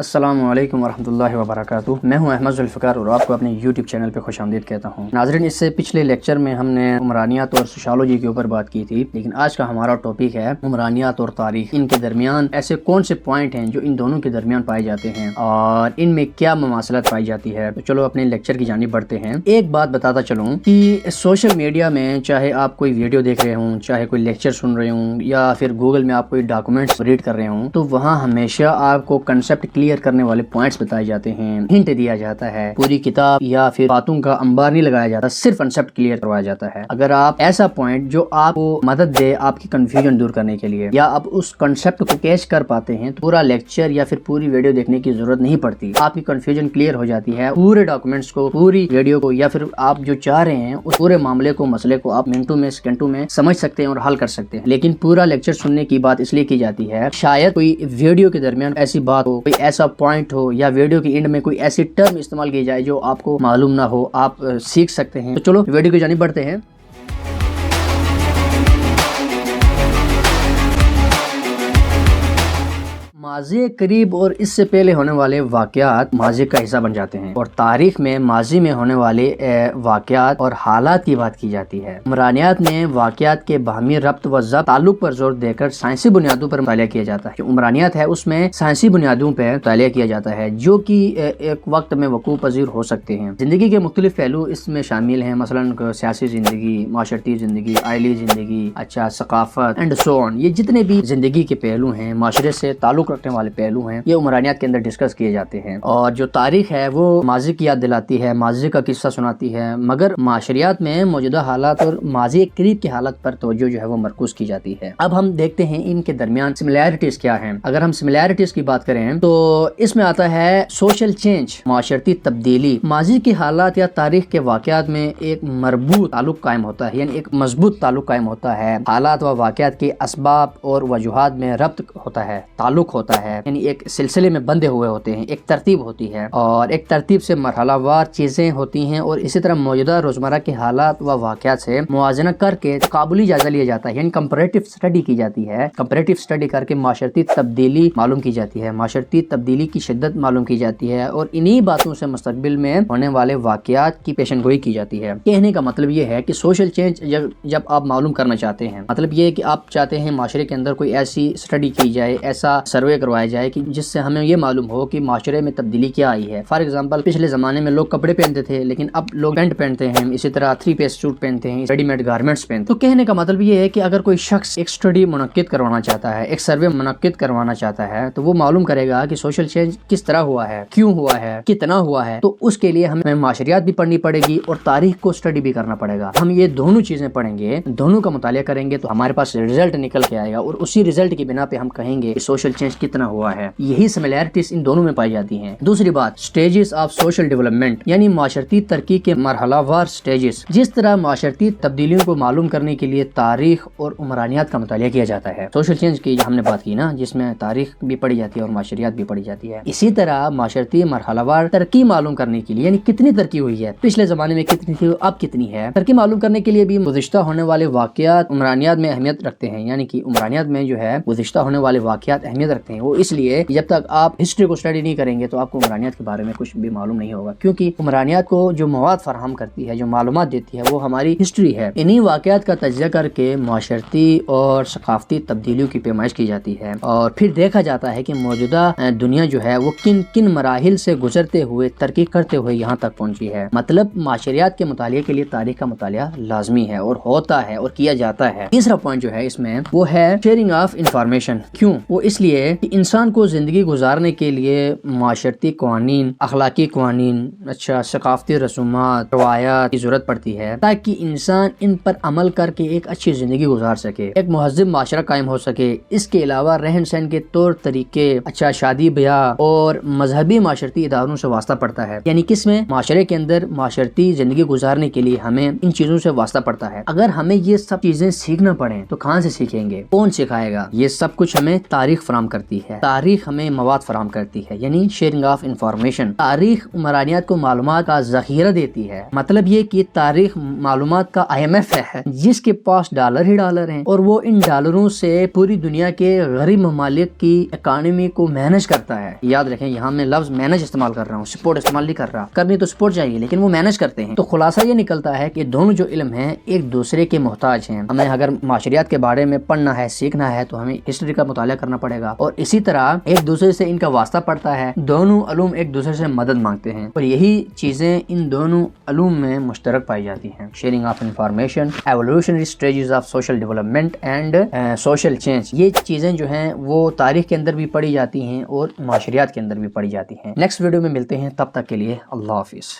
السلام علیکم ورحمۃ اللہ وبرکاتہ۔ میں ہوں احمد ذوالفقار اور آپ کو اپنے یوٹیوب چینل پہ خوش آمدید کہتا ہوں۔ ناظرین، اس سے پچھلے لیکچر میں ہم نے عمرانیات اور سوشالوجی کے اوپر بات کی تھی، لیکن آج کا ہمارا ٹاپک ہے عمرانیات اور تاریخ۔ ان کے درمیان ایسے کون سے پوائنٹ ہیں جو ان دونوں کے درمیان پائے جاتے ہیں اور ان میں کیا مماثلت پائی جاتی ہے۔ تو چلو اپنے لیکچر کی جانب بڑھتے ہیں۔ ایک بات بتاتا چلوں کہ سوشل میڈیا میں چاہے آپ کوئی ویڈیو دیکھ رہے ہوں، چاہے کوئی لیکچر سن رہے ہوں، یا پھر گوگل میں آپ کوئی ڈاکومنٹس ریڈ کر رہے ہوں، تو وہاں ہمیشہ آپ کو کنسیپٹ کلیئر کرنے والے پوائنٹس بتائے جاتے ہیں، ہنٹ دیا جاتا ہے، پوری کتاب یا پھر باتوں کا انبار نہیں لگایا جاتا، صرف کنسیپٹ کلیئر کروایا جاتا ہے۔ اگر آپ ایسا پوائنٹ جو آپ کو مدد دے آپ کی کنفیوژن دور کرنے کے لیے، یا آپ اس کنسیپٹ کو کیچ کر پاتے ہیں، تو پورا لیکچر یا پھر پوری ویڈیو دیکھنے کی ضرورت نہیں پڑتی، آپ کی کنفیوژن کلیئر ہو جاتی ہے۔ پورے ڈاکومنٹس کو، پوری ویڈیو کو، یا پھر آپ جو چاہ رہے ہیں اس پورے معاملے کو، مسئلے کو آپ منٹوں میں، سیکنڈوں میں سمجھ سکتے ہیں اور حل کر سکتے ہیں۔ لیکن پورا لیکچر سننے کی بات اس لیے کی جاتی ہے، شاید کوئی ویڈیو کے درمیان ایسی بات ہو، کوئی ایسا پوائنٹ ہو، یا ویڈیو کے اینڈ میں کوئی ایسی ٹرم استعمال کی جائے جو آپ کو معلوم نہ ہو، آپ سیکھ سکتے ہیں۔ تو چلو ویڈیو کی جانب بڑھتے ہیں۔ ماضی قریب اور اس سے پہلے ہونے والے واقعات ماضی کا حصہ بن جاتے ہیں، اور تاریخ میں ماضی میں ہونے والے واقعات اور حالات کی بات کی جاتی ہے۔ عمرانیات میں واقعات کے باہمی ربط و ضبط تعلق پر زور دے کر سائنسی بنیادوں پر مطالعہ کیا جاتا ہے۔ جو عمرانیات ہے اس میں سائنسی بنیادوں پر مطالعہ کیا جاتا ہے، جو کہ ایک وقت میں وقوع پذیر ہو سکتے ہیں۔ زندگی کے مختلف پہلو اس میں شامل ہیں، مثلا سیاسی زندگی، معاشرتی زندگی، آئلی زندگی، ثقافت اینڈ سو آن۔ یہ جتنے بھی زندگی کے پہلو ہیں، معاشرے سے تعلق رکھنے والے پہلو ہیں، یہ عمرانیات کے اندر ڈسکس کیے جاتے ہیں۔ اور جو تاریخ ہے وہ ماضی کی یاد دلاتی ہے، ماضی کا قصہ سناتی ہے، مگر معاشریات میں موجودہ حالات اور ماضی قریب کی حالت پر توجہ جو ہے وہ مرکوز کی جاتی ہے۔ اب ہم دیکھتے ہیں ان کے درمیان سملیرٹیز کیا ہیں۔ اگر ہم سملیرٹیز کی بات کریں تو اس میں آتا ہے سوشل چینج، معاشرتی تبدیلی۔ ماضی کی حالات یا تاریخ کے واقعات میں ایک مربوط تعلق قائم ہوتا ہے، یعنی ایک مضبوط تعلق قائم ہوتا ہے۔ حالات و واقعات کے اسباب اور وجوہات میں ربط ہوتا ہے، تعلق ہوتا ہے، یعنی ایک سلسلے میں بندھے ہوئے ہوتے ہیں، ایک ترتیب ہوتی ہے، اور ایک ترتیب سے مرحلہ وار چیزیں ہوتی ہیں، اور اسی طرح موجودہ روزمرہ کے حالات و واقعات سے موازنہ کر کے تقابلی جائزہ لیا جاتا ہے، یعنی کمپیریٹیو اسٹڈی کی جاتی ہے۔ کمپیریٹیو اسٹڈی کر کے معاشرتی تبدیلی معلوم کی جاتی ہے، معاشرتی تبدیلی کی شدت معلوم کی جاتی ہے، اور انہی باتوں سے مستقبل میں ہونے والے واقعات کی پیشن گوئی کی جاتی ہے۔ کہنے کا مطلب یہ ہے کہ سوشل چینج جب آپ معلوم کرنا چاہتے ہیں، مطلب یہ ہے کہ آپ چاہتے ہیں معاشرے کے اندر کوئی ایسی اسٹڈی کی جائے، ایسا سروے کروایا جائے کہ جس سے ہمیں یہ معلوم ہو کہ معاشرے میں تبدیلی کیا آئی ہے۔ فار ایگزامپل، پچھلے زمانے میں لوگ کپڑے پہنتے تھے، لیکن اب لوگ پینٹ پہنتے ہیں، اسی طرح 3 پیس سوٹ پہنتے ہیں، ریڈی میڈ گارمنٹس پہنتے ہیں۔ تو کہنے کا مطلب یہ ہے کہ اگر کوئی شخص ایک اسٹڈی منعقد کروانا چاہتا ہے، ایک سروے منعقد کروانا چاہتا ہے، تو وہ معلوم کرے گا کہ سوشل چینج کس طرح ہوا ہے، کیوں ہوا ہے، کتنا ہوا ہے۔ تو اس کے لیے ہمیں معاشریات بھی پڑھنی پڑے گی اور تاریخ کو اسٹڈی بھی کرنا پڑے گا۔ ہم یہ دونوں چیزیں پڑھیں گے، دونوں کا مطالعہ کریں گے، تو ہمارے پاس رزلٹ نکل کے آئے گا، اور اسی رزلٹ کی بنا پہ ہم کہیں گے کہ سوشل چینج کتنا ہوا ہے۔ یہی سملیرٹیز ان دونوں میں پائی جاتی ہیں۔ دوسری بات، سٹیجز آف سوشل ڈیولپمنٹ، یعنی معاشرتی ترقی کے مرحلہ وار سٹیجز۔ جس طرح معاشرتی تبدیلیوں کو معلوم کرنے کے لیے تاریخ اور عمرانیات کا مطالعہ کیا جاتا ہے۔ سوشل چینج کی ہم نے بات کی نا، جس میں تاریخ بھی پڑھی جاتی ہے اور معاشریات بھی پڑھی جاتی ہے۔ اسی طرح معاشرتی مرحلہ وار ترقی معلوم کرنے کے لیے، یعنی کتنی ترقی ہوئی ہے، پچھلے زمانے میں کتنی تھی، اب کتنی ہے، ترقی معلوم کرنے کے لیے بھی گزشتہ ہونے والے واقعات عمرانیات میں اہمیت رکھتے ہیں۔ یعنی کہ عمرانیات میں جو ہے گزشتہ ہونے والے واقعات اہمیت رکھتے ہیں۔ وہ اس لیے جب تک آپ ہسٹری کو اسٹڈی نہیں کریں گے تو آپ کو عمرانیات کے بارے میں کچھ بھی معلوم نہیں ہوگا، کیونکہ عمرانیات کو جو مواد فراہم کرتی ہے، جو معلومات دیتی ہے، وہ ہماری ہسٹری ہے۔ انہی واقعات کا تجزیہ کر کے معاشرتی اور ثقافتی تبدیلیوں کی پیمائش کی جاتی ہے، اور پھر دیکھا جاتا ہے کہ موجودہ دنیا جو ہے وہ کن کن مراحل سے گزرتے ہوئے، ترقی کرتے ہوئے یہاں تک پہنچی ہے۔ مطلب معاشریات کے مطالعے کے لیے تاریخ کا مطالعہ لازمی ہے، اور ہوتا ہے اور کیا جاتا ہے۔ تیسرا پوائنٹ جو ہے اس میں وہ ہے شیئرنگ آف انفارمیشن۔ کیوں؟ وہ اس لیے کہ انسان کو زندگی گزارنے کے لیے معاشرتی قوانین، اخلاقی قوانین، ثقافتی رسومات، روایات کی ضرورت پڑتی ہے، تاکہ انسان ان پر عمل کر کے ایک اچھی زندگی گزار سکے، ایک مہذب معاشرہ قائم ہو سکے۔ اس کے علاوہ رہن سہن کے طور طریقے، شادی بیاہ اور مذہبی معاشرتی اداروں سے واسطہ پڑتا ہے۔ یعنی کس میں؟ معاشرے کے اندر معاشرتی زندگی گزارنے کے لیے ہمیں ان چیزوں سے واسطہ پڑتا ہے۔ اگر ہمیں یہ سب چیزیں سیکھنا پڑیں تو کہاں سے سیکھیں گے؟ کون سکھائے گا؟ یہ سب کچھ ہمیں تاریخ فراہم کرتی ہے، تاریخ ہمیں مواد فراہم کرتی ہے، یعنی شیئرنگ آف انفارمیشن۔ تاریخ عمرانیات کو معلومات کا ذخیرہ دیتی ہے، مطلب یہ کہ تاریخ معلومات کا IMF ہے جس کے پاس ڈالر ہی ڈالر ہیں، اور وہ ان ڈالروں سے پوری دنیا کے غریب ممالک کی اکانومی کو مینج کرتا ہے۔ یاد رکھیں یہاں میں لفظ مینج استعمال کر رہا ہوں، سپورٹ استعمال نہیں کر رہا، کرنی تو سپورٹ چاہیے لیکن وہ مینج کرتے ہیں۔ تو خلاصہ یہ نکلتا ہے کہ دونوں جو علم ہیں ایک دوسرے کے محتاج ہیں۔ ہمیں اگر معاشریات کے بارے میں پڑھنا ہے، سیکھنا ہے تو ہمیں ہسٹری کا مطالعہ کرنا پڑے گا، اور اسی طرح ایک دوسرے سے ان کا واسطہ پڑتا ہے، دونوں علوم ایک دوسرے سے مدد مانگتے ہیں، اور یہی چیزیں ان دونوں علوم میں مشترک پائی جاتی ہیں۔ Sharing of information, evolutionary stages of social development and social change, یہ چیزیں جو ہیں وہ تاریخ کے اندر بھی پڑھی جاتی ہیں اور معاشریات کے اندر بھی پڑھی جاتی ہیں۔ نیکسٹ ویڈیو میں ملتے ہیں، تب تک کے لیے اللہ حافظ۔